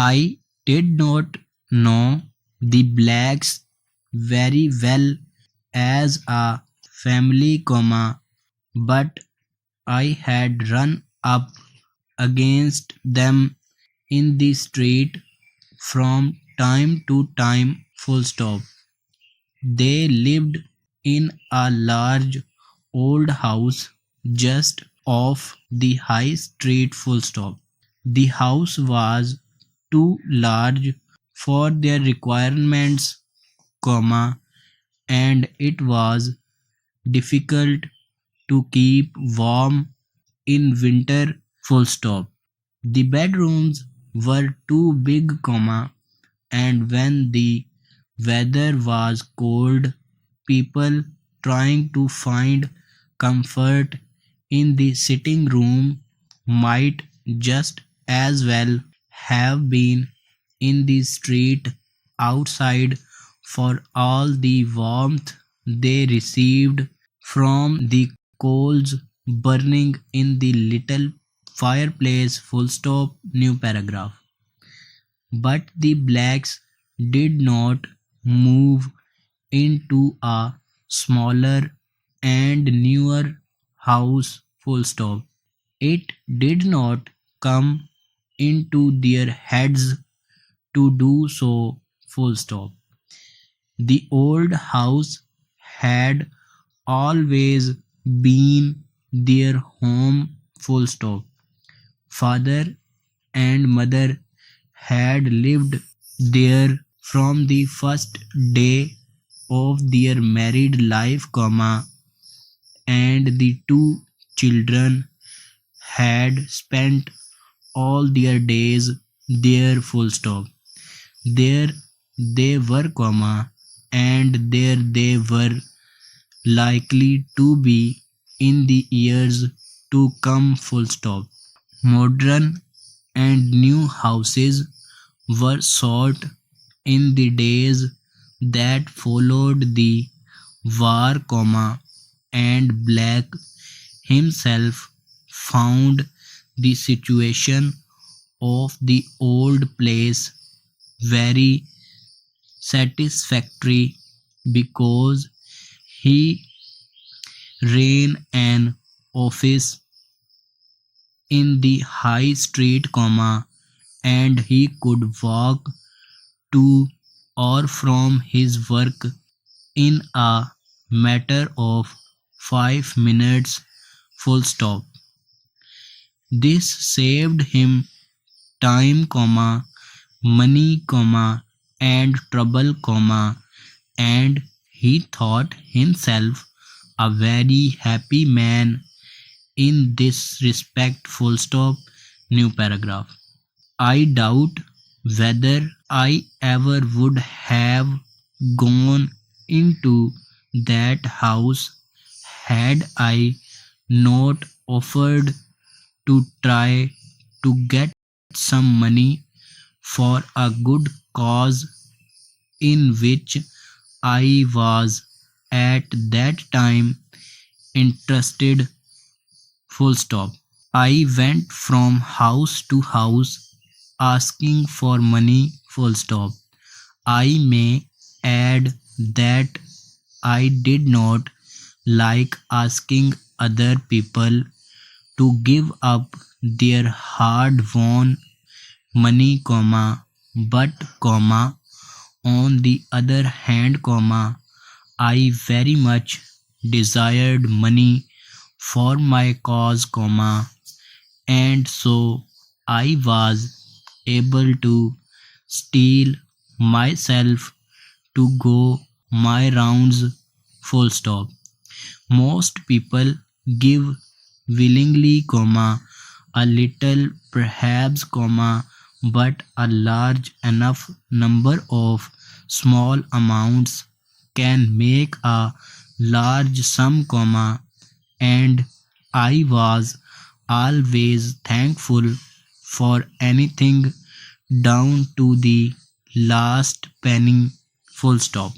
I did not know the blacks very well as a family, but I had run up against them in the street from time to time, full stop. They lived in a large old house just off the high street, full stop. The house was too large for their requirements, and it was difficult to keep warm in winter, full stop. The bedrooms were too big, and when the weather was cold, people trying to find comfort in the sitting room might just as well have been in the street outside for all the warmth they received from the coals burning in the little fireplace, full stop, new paragraph. But the blacks did not move into a smaller and newer house, full stop. It did not come into their heads to do so, full stop. The old house had always been their home, full stop. Father and mother had lived there from the first day of their married life, and the two children had spent all their days there, full stop. There they were, and there they were likely to be in the years to come, full stop. Modern and new houses were sought in the days that followed the war, and Black himself found the situation of the old place very satisfactory because he ran an office in the high street, and he could walk to or from his work in a matter of 5 minutes, full stop. This saved him time, money, and trouble, and he thought himself a very happy man in this respect, full stop, new paragraph. I doubt whether I ever would have gone into that house had I not offered to try to get some money for a good cause in which I was at that time interested, full stop. I went from house to house asking for money, full stop. I may add that I did not like asking other people to give up their hard-won money, but, on the other hand, I very much desired money for my cause, and so I was able to steal myself to go my rounds, full stop. Most people give willingly, a little perhaps, but a large enough number of small amounts can make a large sum, and I was always thankful for anything down to the last penny, full stop.